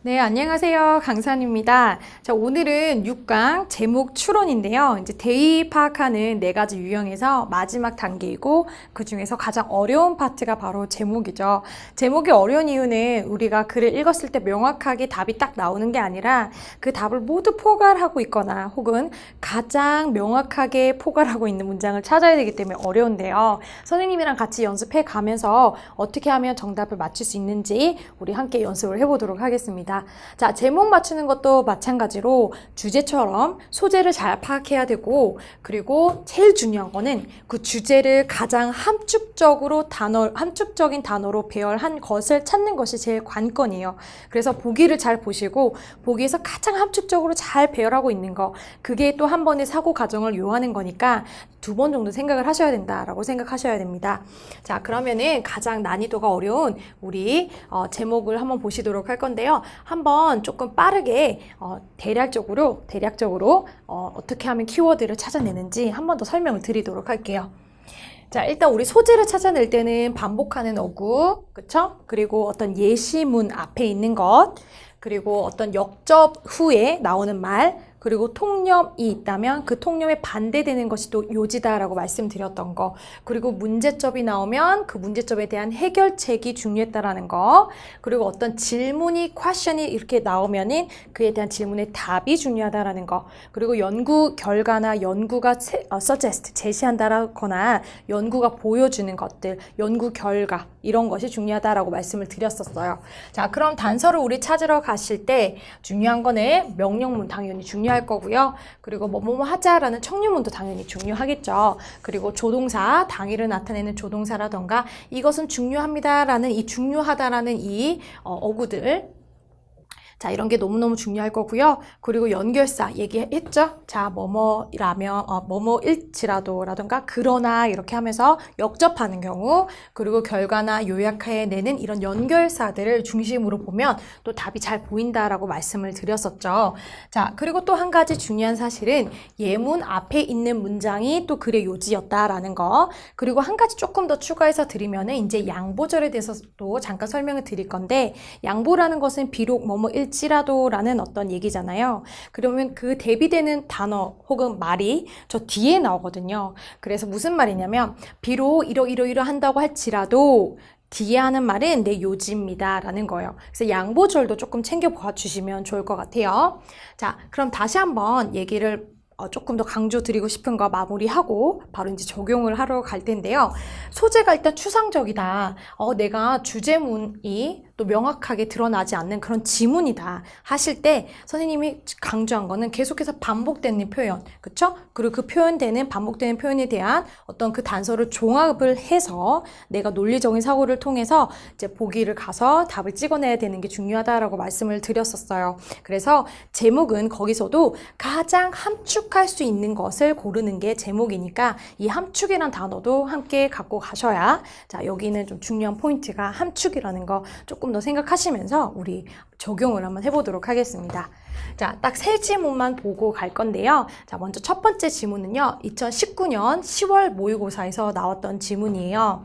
네, 안녕하세요. 강산입니다. 자, 오늘은 6강 제목 추론인데요. 이제 대의 파악하는 4가지 유형에서 마지막 단계이고 그 중에서 가장 어려운 파트가 바로 제목이죠. 제목이 어려운 이유는 우리가 글을 읽었을 때 명확하게 답이 딱 나오는 게 아니라 그 답을 모두 포괄하고 있거나 혹은 가장 명확하게 포괄하고 있는 문장을 찾아야 되기 때문에 어려운데요. 선생님이랑 같이 연습해 가면서 어떻게 하면 정답을 맞출 수 있는지 우리 함께 연습을 해보도록 하겠습니다. 자, 제목 맞추는 것도 마찬가지로 주제처럼 소재를 잘 파악해야 되고, 그리고 제일 중요한 거는 그 주제를 가장 함축적인 단어로 배열한 것을 찾는 것이 제일 관건이에요. 그래서 보기를 잘 보시고 보기에서 가장 함축적으로 잘 배열하고 있는 거, 그게 또 한 번의 사고 과정을 요하는 거니까 2번 정도 생각을 하셔야 된다라고 생각하셔야 됩니다. 자, 그러면은 가장 난이도가 어려운 우리 제목을 한번 보시도록 할 건데요. 한번 조금 빠르게 대략적으로 어떻게 하면 키워드를 찾아내는지 한 번 더 설명을 드리도록 할게요. 자, 일단 우리 소재를 찾아낼 때는 반복하는 어구, 그쵸? 그리고 어떤 예시문 앞에 있는 것, 그리고 어떤 역접 후에 나오는 말, 그리고 통념이 있다면 그 통념에 반대되는 것이 또 요지다라고 말씀드렸던 거, 그리고 문제점이 나오면 그 문제점에 대한 해결책이 중요했다라는 거, 그리고 어떤 질문이 question이 이렇게 나오면은 그에 대한 질문의 답이 중요하다라는 거, 그리고 연구 결과나 연구가 suggest 제시한다거나 연구가 보여주는 것들, 연구 결과 이런 것이 중요하다라고 말씀을 드렸었어요. 자, 그럼 단서를 우리 찾으러 가실 때 중요한 거는 명령문 당연히 중요할 거고요. 그리고 뭐뭐 하자라는 청유문도 당연히 중요하겠죠. 그리고 조동사, 당위를 나타내는 조동사라던가 이것은 중요합니다라는 이 중요하다라는 이 어구들, 자, 이런 게 너무너무 중요할 거고요. 그리고 연결사 얘기했죠? 자, 뭐뭐라면, 뭐뭐일지라도 라던가 그러나 이렇게 하면서 역접하는 경우, 그리고 결과나 요약해내는 이런 연결사들을 중심으로 보면 또 답이 잘 보인다라고 말씀을 드렸었죠. 자, 그리고 또 한 가지 중요한 사실은 예문 앞에 있는 문장이 또 글의 요지였다라는 거, 그리고 한 가지 조금 더 추가해서 드리면은 이제 양보절에 대해서도 잠깐 설명을 드릴 건데, 양보라는 것은 비록 뭐뭐일 일지라도라는 어떤 얘기잖아요. 그러면 그 대비되는 단어 혹은 말이 저 뒤에 나오거든요. 그래서 무슨 말이냐면 비록 이러 한다고 할지라도 뒤에 하는 말은 내 요지입니다 라는 거예요. 그래서 양보절도 조금 챙겨봐 주시면 좋을 것 같아요. 자, 그럼 다시 한번 얘기를 조금 더 강조 드리고 싶은 거 마무리하고 바로 이제 적용을 하러 갈 텐데요. 소재가 일단 추상적이다. 내가 주제문이 또 명확하게 드러나지 않는 그런 지문이다 하실 때 선생님이 강조한 거는 계속해서 반복되는 표현, 그쵸? 그리고 그 표현되는 반복되는 표현에 대한 어떤 그 단서를 종합을 해서 내가 논리적인 사고를 통해서 이제 보기를 가서 답을 찍어내야 되는 게 중요하다라고 말씀을 드렸었어요. 그래서 제목은 거기서도 가장 함축할 수 있는 것을 고르는 게 제목이니까 이 함축이란 단어도 함께 갖고 가셔야, 자, 여기는 좀 중요한 포인트가 함축이라는 거 조금 더 생각하시면서 우리 적용을 한번 해보도록 하겠습니다. 자, 딱 3지문만 보고 갈 건데요. 자, 먼저 첫 번째 지문은요, 2019년 10월 모의고사에서 나왔던 지문이에요.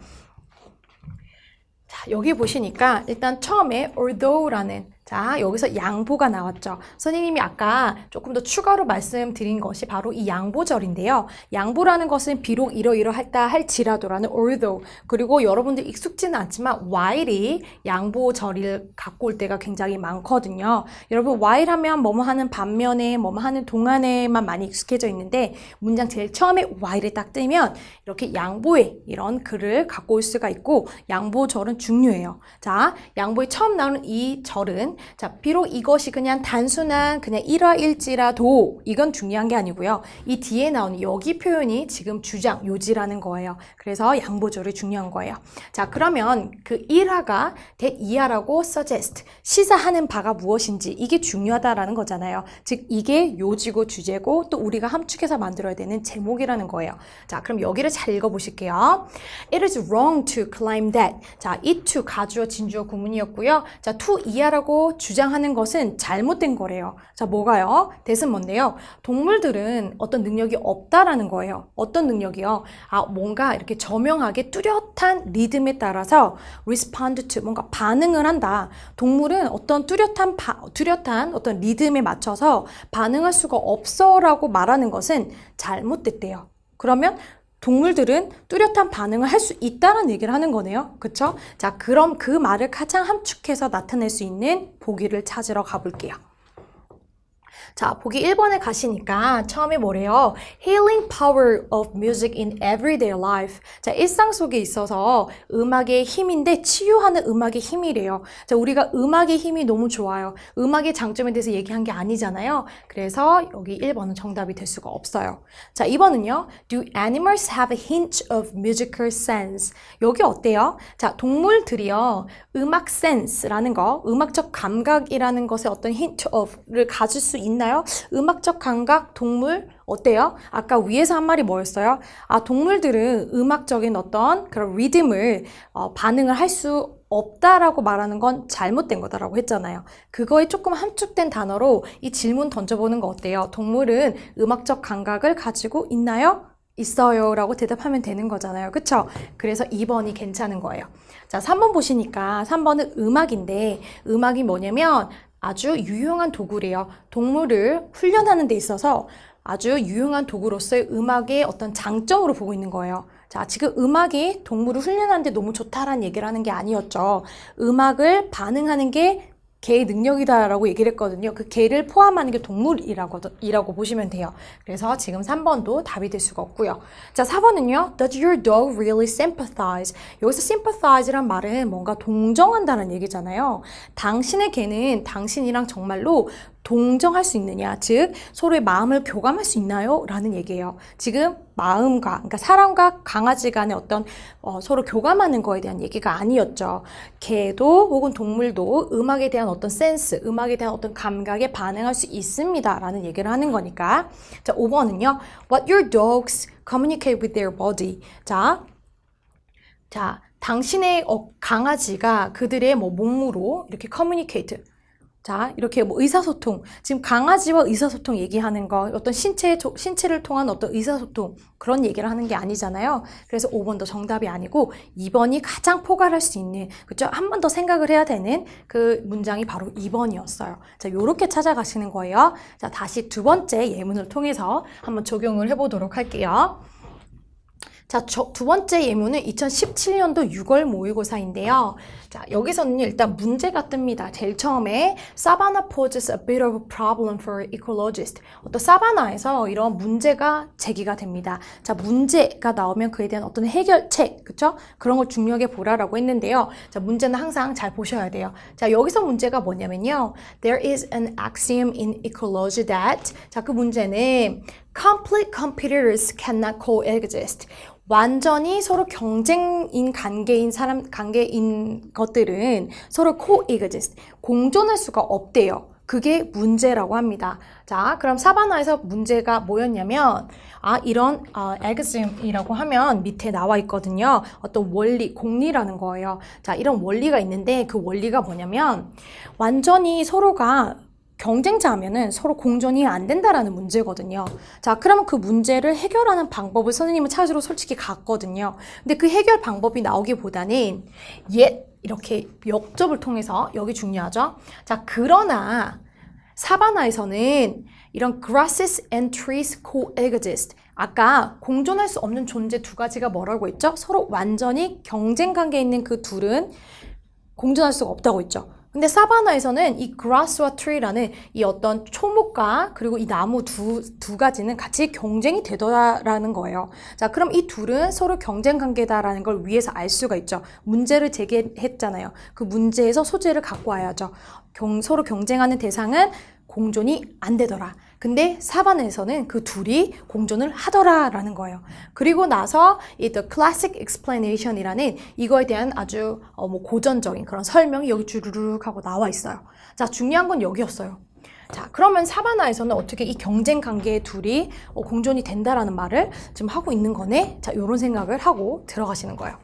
자, 여기 보시니까 일단 처음에 although라는, 자, 여기서 양보가 나왔죠. 선생님이 아까 조금 더 추가로 말씀드린 것이 바로 이 양보절인데요. 양보라는 것은 비록 이러이러하다 할지라도라는 although, 그리고 여러분들 익숙지는 않지만 while이 양보절을 갖고 올 때가 굉장히 많거든요. 여러분 while 하면 뭐뭐 하는 반면에 뭐뭐 하는 동안에만 많이 익숙해져 있는데 문장 제일 처음에 while을 딱 뜨면 이렇게 양보의 이런 글을 갖고 올 수가 있고 양보절은 중요해요. 자, 양보에 처음 나오는 이 절은, 자, 비록 이것이 그냥 단순한 그냥 일화일지라도 이건 중요한 게 아니고요. 이 뒤에 나오는 여기 표현이 지금 주장, 요지라는 거예요. 그래서 양보절이 중요한 거예요. 자, 그러면 그 일화가 that 이하라고 suggest, 시사하는 바가 무엇인지 이게 중요하다라는 거잖아요. 즉 이게 요지고 주제고 또 우리가 함축해서 만들어야 되는 제목이라는 거예요. 자, 그럼 여기를 잘 읽어보실게요. It is wrong to claim that. 자, it to 가주어 진주어 구문이었고요. 자, to 이하라고 라고 주장하는 것은 잘못된 거래요. 자, 뭐가요? 대신 뭔데요? 동물들은 어떤 능력이 없다라는 거예요. 어떤 능력이요? 뭔가 이렇게 저명하게 뚜렷한 리듬에 따라서 respond to, 뭔가 반응을 한다. 동물은 어떤 뚜렷한 어떤 리듬에 맞춰서 반응할 수가 없어라고 말하는 것은 잘못됐대요. 그러면 동물들은 뚜렷한 반응을 할 수 있다는 얘기를 하는 거네요. 그쵸? 자, 그럼 그 말을 가장 함축해서 나타낼 수 있는 보기를 찾으러 가볼게요. 자, 보기 1번에 가시니까 처음에 뭐래요? Healing power of music in everyday life. 자, 일상 속에 있어서 음악의 힘인데 치유하는 음악의 힘이래요. 자, 우리가 음악의 힘이 너무 좋아요. 음악의 장점에 대해서 얘기한 게 아니잖아요. 그래서 여기 1번은 정답이 될 수가 없어요. 자, 2번은요. Do animals have a hint of musical sense? 여기 어때요? 자, 동물들이요. 음악 센스라는 거, 음악적 감각이라는 것에 어떤 hint of를 가질 수 있나요? 음악적 감각, 동물 어때요? 아까 위에서 한 말이 뭐였어요? 동물들은 음악적인 어떤 그런 리듬을 반응을 할 수 없다라고 말하는 건 잘못된 거다라고 했잖아요. 그거에 조금 함축된 단어로 이 질문 던져보는 거 어때요? 동물은 음악적 감각을 가지고 있나요? 있어요 라고 대답하면 되는 거잖아요. 그쵸? 그래서 2번이 괜찮은 거예요. 자, 3번 보시니까 3번은 음악인데 음악이 뭐냐면 아주 유용한 도구래요. 동물을 훈련하는 데 있어서 아주 유용한 도구로서의 음악의 어떤 장점으로 보고 있는 거예요. 자, 지금 음악이 동물을 훈련하는 데 너무 좋다라는 얘기를 하는 게 아니었죠. 음악을 반응하는 게 개의 능력이다라고 얘기를 했거든요. 그 개를 포함하는 게 동물이라고 보시면 돼요. 그래서 지금 3번도 답이 될 수가 없고요. 자, 4번은요. Does your dog really sympathize? 여기서 sympathize란 말은 뭔가 동정한다는 얘기잖아요. 당신의 개는 당신이랑 정말로 동정할 수 있느냐, 즉 서로의 마음을 교감할 수 있나요? 라는 얘기예요. 지금 그러니까 사람과 강아지 간의 어떤 서로 교감하는 거에 대한 얘기가 아니었죠. 개도 혹은 동물도 음악에 대한 어떤 센스, 음악에 대한 어떤 감각에 반응할 수 있습니다. 라는 얘기를 하는 거니까. 자, 5번은요. What your dogs communicate with their body. 자, 당신의 강아지가 그들의 몸으로 이렇게 communicate. 자, 이렇게 의사소통. 지금 강아지와 의사소통 얘기하는 거, 어떤 신체를 통한 어떤 의사소통, 그런 얘기를 하는 게 아니잖아요. 그래서 5번도 정답이 아니고 2번이 가장 포괄할 수 있는, 그죠? 한 번 더 생각을 해야 되는 그 문장이 바로 2번이었어요. 자, 요렇게 찾아가시는 거예요. 자, 다시 두 번째 예문을 통해서 한번 적용을 해보도록 할게요. 자, 두 번째 예문은 2017년도 6월 모의고사인데요. 자, 여기서는 일단 문제가 뜹니다. 제일 처음에 Savannah poses a bit of a problem for ecologists. 어떤 사바나에서 이런 문제가 제기가 됩니다. 자, 문제가 나오면 그에 대한 어떤 해결책, 그쵸? 그런 걸 중요하게 보라라고 했는데요. 자, 문제는 항상 잘 보셔야 돼요. 자, 여기서 문제가 뭐냐면요. There is an axiom in ecology that, 자, 그 문제는 complete competitors cannot coexist. 완전히 서로 경쟁인 관계인 것들은 서로 coexist, 공존할 수가 없대요. 그게 문제라고 합니다. 자, 그럼 사바나에서 문제가 뭐였냐면, 이런 axiom이라고 하면 밑에 나와 있거든요. 어떤 원리, 공리라는 거예요. 자, 이런 원리가 있는데 그 원리가 뭐냐면 완전히 서로가 경쟁자하면은 서로 공존이 안 된다라는 문제거든요. 자, 그러면 그 문제를 해결하는 방법을 선생님은 찾으러 솔직히 갔거든요. 근데 그 해결 방법이 나오기보다는 이렇게 역접을 통해서, 여기 중요하죠? 자, 그러나 사바나에서는 이런 grasses and trees coexist. 아까 공존할 수 없는 존재 두 가지가 뭐라고 했죠? 서로 완전히 경쟁 관계에 있는 그 둘은 공존할 수가 없다고 했죠. 근데 사바나에서는 이 grass와 tree라는 이 어떤 초목과 그리고 이 나무 두 가지는 같이 경쟁이 되더라라는 거예요. 자, 그럼 이 둘은 서로 경쟁 관계다라는 걸 위에서 알 수가 있죠. 문제를 제기했잖아요. 그 문제에서 소재를 갖고 와야죠. 서로 경쟁하는 대상은 공존이 안 되더라. 근데 사바나에서는 그 둘이 공존을 하더라라는 거예요. 그리고 나서 이 The Classic Explanation이라는 이거에 대한 아주 고전적인 그런 설명이 여기 주르륵 하고 나와 있어요. 자, 중요한 건 여기였어요. 자, 그러면 사바나에서는 어떻게 이 경쟁 관계의 둘이 공존이 된다라는 말을 지금 하고 있는 거네? 자, 이런 생각을 하고 들어가시는 거예요.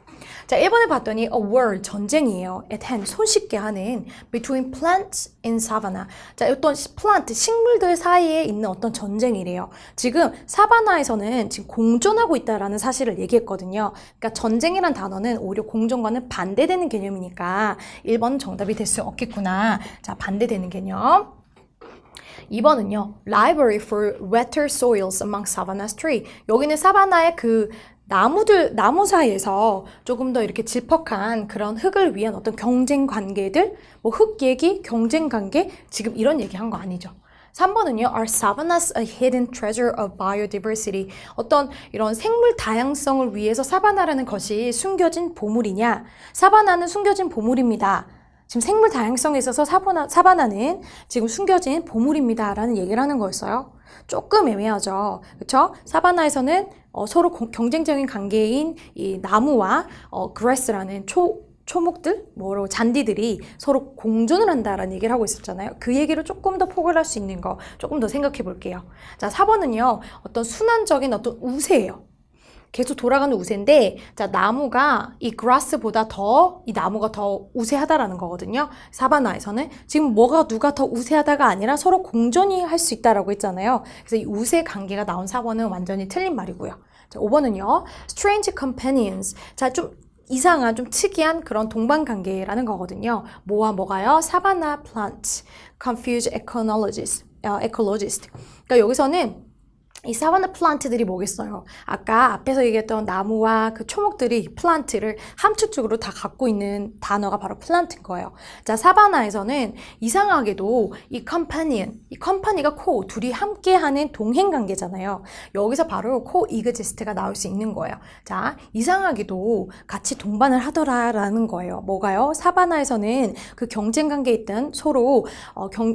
자, 1번에 봤더니 a war, 전쟁이에요. at hand, 손쉽게 하는 between plants in savanna. 자, 어떤 plant, 식물들 사이에 있는 어떤 전쟁이래요. 지금 사바나에서는 지금 공존하고 있다라는 사실을 얘기했거든요. 그러니까 전쟁이란 단어는 오히려 공존과는 반대되는 개념이니까 1번은 정답이 될 수 없겠구나. 자, 반대되는 개념. 2번은요. Library for wetter soils among savanna's tree. 여기는 사바나의 그 나무 사이에서 조금 더 이렇게 질퍽한 그런 흙을 위한 어떤 경쟁 관계들, 뭐 흙 얘기, 경쟁 관계, 지금 이런 얘기 한 거 아니죠. 3번은요. Are savannas a hidden treasure of biodiversity? 어떤 이런 생물 다양성을 위해서 사바나라는 것이 숨겨진 보물이냐? 사바나는 숨겨진 보물입니다. 지금 생물 다양성에 있어서 사바나는 지금 숨겨진 보물입니다. 라는 얘기를 하는 거였어요. 조금 애매하죠. 그렇죠? 사바나에서는 서로 경쟁적인 관계인 이 나무와 grass라는 초목들, 잔디들이 서로 공존을 한다라는 얘기를 하고 있었잖아요. 그 얘기를 조금 더 포괄할 수 있는 거 조금 더 생각해 볼게요. 자, 4번은요. 어떤 순환적인 어떤 우세예요. 계속 돌아가는 우세인데, 자, 나무가 이 grass보다 이 나무가 더 우세하다라는 거거든요. 사바나에서는. 지금 누가 더 우세하다가 아니라 서로 공존이 할 수 있다라고 했잖아요. 그래서 이 우세 관계가 나온 4번은 완전히 틀린 말이고요. 자, 5번은요. strange companions. 자, 좀 이상한, 좀 특이한 그런 동반 관계라는 거거든요. 뭐와 뭐가요? 사바나 plants, confuse ecologist. 그러니까 여기서는 이 사바나 플란트들이 뭐겠어요? 아까 앞에서 얘기했던 나무와 그 초목들이 플란트를 함축적으로 다 갖고 있는 단어가 바로 플란트인 거예요. 자, 사바나에서는 이상하게도 이 컴퍼니가 둘이 함께하는 동행 관계잖아요. 여기서 바로 코이그지스트가 나올 수 있는 거예요. 자, 이상하게도 같이 동반을 하더라라는 거예요. 뭐가요? 사바나에서는 그 경쟁 관계에 있던 서로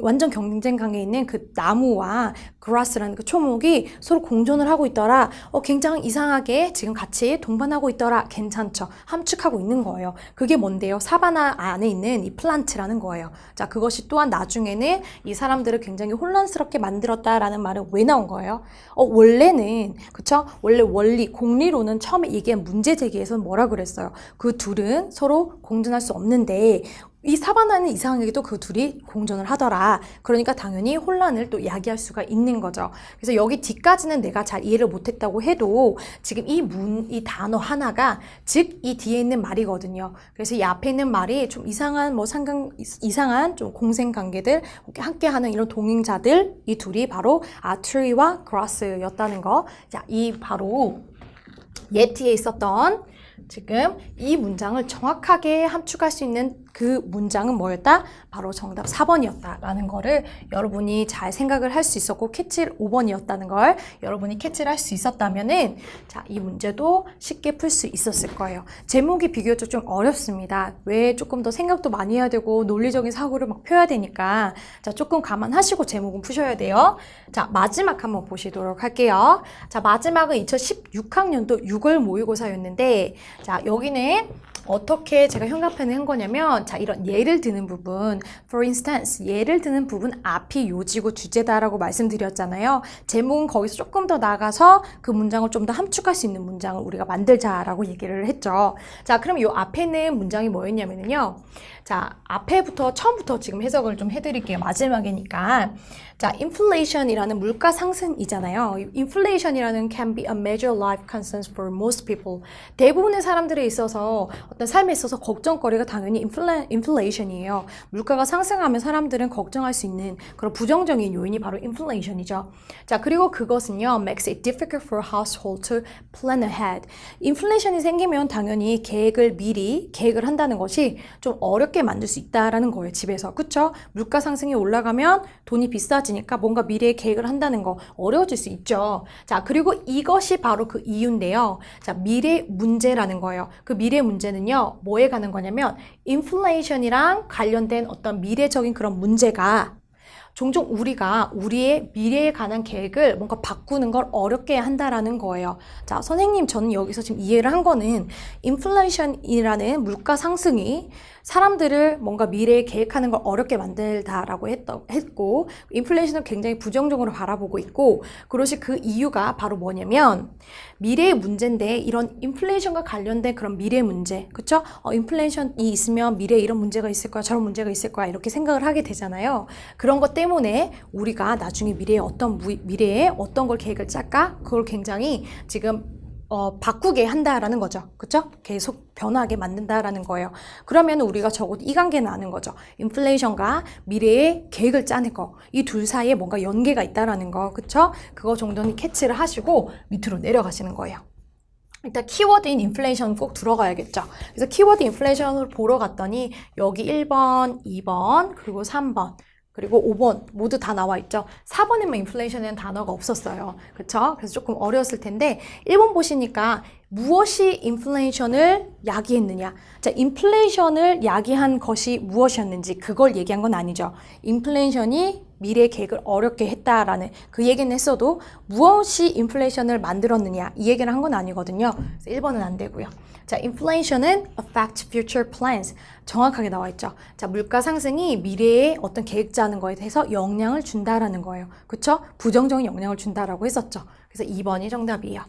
완전 경쟁 관계에 있는 그 나무와 그라스라는 그 초목이 서로 공존을 하고 있더라. 굉장히 이상하게 지금 같이 동반하고 있더라. 괜찮죠? 함축하고 있는 거예요. 그게 뭔데요? 사바나 안에 있는 이 플란트라는 거예요. 자, 그것이 또한 나중에는 이 사람들을 굉장히 혼란스럽게 만들었다라는 말은 왜 나온 거예요? 원래는, 그쵸? 원래 공리로는 처음에 얘기한 문제 제기에서는 뭐라 그랬어요? 그 둘은 서로 공존할 수 없는데, 이 사바나는 이상하게도 그 둘이 공존을 하더라. 그러니까 당연히 혼란을 또 야기할 수가 있는 거죠. 그래서 여기 뒤까지는 내가 잘 이해를 못했다고 해도 지금 이 단어 하나가 즉 이 뒤에 있는 말이거든요. 그래서 이 앞에 있는 말이 좀 이상한 이상한 좀 공생 관계들 함께하는 이런 동행자들 이 둘이 바로 트리와 그라스였다는 거. 자, 이 바로 예티에 있었던 지금 이 문장을 정확하게 함축할 수 있는 그 문장은 뭐였다? 바로 정답 4번이었다라는 거를 여러분이 잘 생각을 할 수 있었고 캐치를 5번이었다는 걸 여러분이 캐치를 할 수 있었다면은 자, 이 문제도 쉽게 풀 수 있었을 거예요. 제목이 비교적 좀 어렵습니다. 왜 조금 더 생각도 많이 해야 되고 논리적인 사고를 막 펴야 되니까 자, 조금 감안하시고 제목은 푸셔야 돼요. 자, 마지막 한번 보시도록 할게요. 자, 마지막은 2016학년도 6월 모의고사였는데 자, 여기는 어떻게 제가 형광펜을 한 거냐면 자, 이런 예를 드는 부분 for instance 예를 드는 부분 앞이 요지고 주제다라고 말씀드렸잖아요. 제목은 거기서 조금 더 나가서 그 문장을 좀 더 함축할 수 있는 문장을 우리가 만들자라고 얘기를 했죠. 자, 그럼 이 앞에 있는 문장이 뭐였냐면요. 자, 처음부터 지금 해석을 좀 해드릴게요. 마지막이니까. 자, inflation이라는 물가 상승이잖아요. inflation이라는 can be a major life concern for most people. 대부분의 사람들에 있어서 어떤 삶에 있어서 걱정거리가 당연히 inflation이에요. 물가가 상승하면 사람들은 걱정할 수 있는 그런 부정적인 요인이 바로 inflation이죠. 자, 그리고 그것은요, makes it difficult for household to plan ahead. inflation이 생기면 당연히 미리 계획을 한다는 것이 좀 어렵게 만들 수 있다라는 거예요, 집에서. 그쵸? 물가 상승이 올라가면 돈이 비싸지니까 뭔가 미래에 계획을 한다는 거 어려워질 수 있죠. 자, 그리고 이것이 바로 그 이유인데요. 자, 미래 문제라는 거예요. 그 미래 문제는요, 뭐에 가는 거냐면, 인플레이션이랑 관련된 어떤 미래적인 그런 문제가 종종 우리가 우리의 미래에 관한 계획을 뭔가 바꾸는 걸 어렵게 한다라는 거예요. 자, 선생님, 저는 여기서 지금 이해를 한 거는 인플레이션이라는 물가 상승이 사람들을 뭔가 미래에 계획하는 걸 어렵게 만들다라고 했고, 인플레이션을 굉장히 부정적으로 바라보고 있고, 그것이 그 이유가 바로 뭐냐면 미래의 문제인데, 이런 인플레이션과 관련된 그런 미래 문제, 그쵸? 인플레이션이 있으면 미래에 이런 문제가 있을 거야, 저런 문제가 있을 거야, 이렇게 생각을 하게 되잖아요. 그런 것 때문에 우리가 나중에 미래에 어떤 걸 계획을 짤까? 그걸 굉장히 지금 바꾸게 한다라는 거죠. 그쵸? 계속 변하게 만든다라는 거예요. 그러면 우리가 적어도 이 관계는 아는 거죠. 인플레이션과 미래의 계획을 짜는 거. 이 둘 사이에 뭔가 연계가 있다라는 거. 그쵸? 그거 정도는 캐치를 하시고 밑으로 내려가시는 거예요. 일단 키워드인 인플레이션 꼭 들어가야겠죠. 그래서 키워드 인플레이션을 보러 갔더니 여기 1번, 2번, 그리고 3번. 그리고 5번 모두 다 나와 있죠. 4번에만 인플레이션이라는 단어가 없었어요. 그렇죠? 그래서 조금 어려웠을 텐데 1번 보시니까 무엇이 인플레이션을 야기했느냐. 자, 인플레이션을 야기한 것이 무엇이었는지 그걸 얘기한 건 아니죠. 인플레이션이 미래 계획을 어렵게 했다라는 그 얘기는 했어도 무엇이 인플레이션을 만들었느냐 이 얘기를 한 건 아니거든요. 그래서 1번은 안 되고요. 자, inflation은 affect future plans. 정확하게 나와 있죠. 자, 물가 상승이 미래에 어떤 계획 짜는 거에 대해서 영향을 준다라는 거예요. 그쵸? 부정적인 영향을 준다라고 했었죠. 그래서 2번이 정답이에요.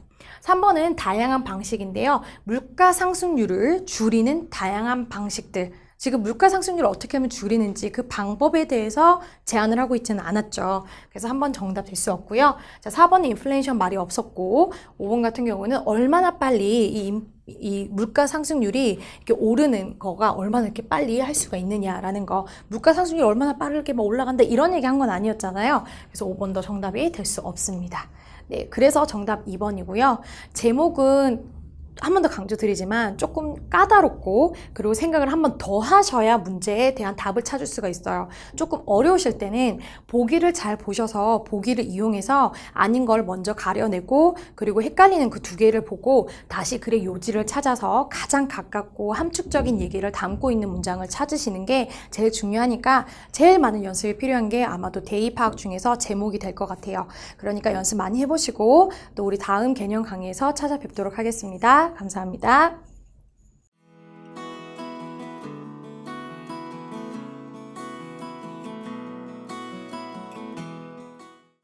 3번은 다양한 방식인데요. 물가 상승률을 줄이는 다양한 방식들. 지금 물가 상승률을 어떻게 하면 줄이는지 그 방법에 대해서 제안을 하고 있지는 않았죠. 그래서 3번 정답 될 수 없고요. 자, 4번은 인플레이션 말이 없었고 5번 같은 경우는 얼마나 빨리 이 물가 상승률이 이렇게 오르는 거가 얼마나 이렇게 빨리 할 수가 있느냐라는 거. 물가 상승률이 얼마나 빠르게 막 올라간다 이런 얘기 한 건 아니었잖아요. 그래서 5번도 정답이 될 수 없습니다. 네, 그래서 정답 2번이고요. 제목은 한 번 더 강조드리지만 조금 까다롭고 그리고 생각을 한 번 더 하셔야 문제에 대한 답을 찾을 수가 있어요. 조금 어려우실 때는 보기를 잘 보셔서 보기를 이용해서 아닌 걸 먼저 가려내고 그리고 헷갈리는 그 두 개를 보고 다시 글의 요지를 찾아서 가장 가깝고 함축적인 얘기를 담고 있는 문장을 찾으시는 게 제일 중요하니까 제일 많은 연습이 필요한 게 아마도 대입 파악 중에서 제목이 될 것 같아요. 그러니까 연습 많이 해보시고 또 우리 다음 개념 강의에서 찾아뵙도록 하겠습니다. 감사합니다.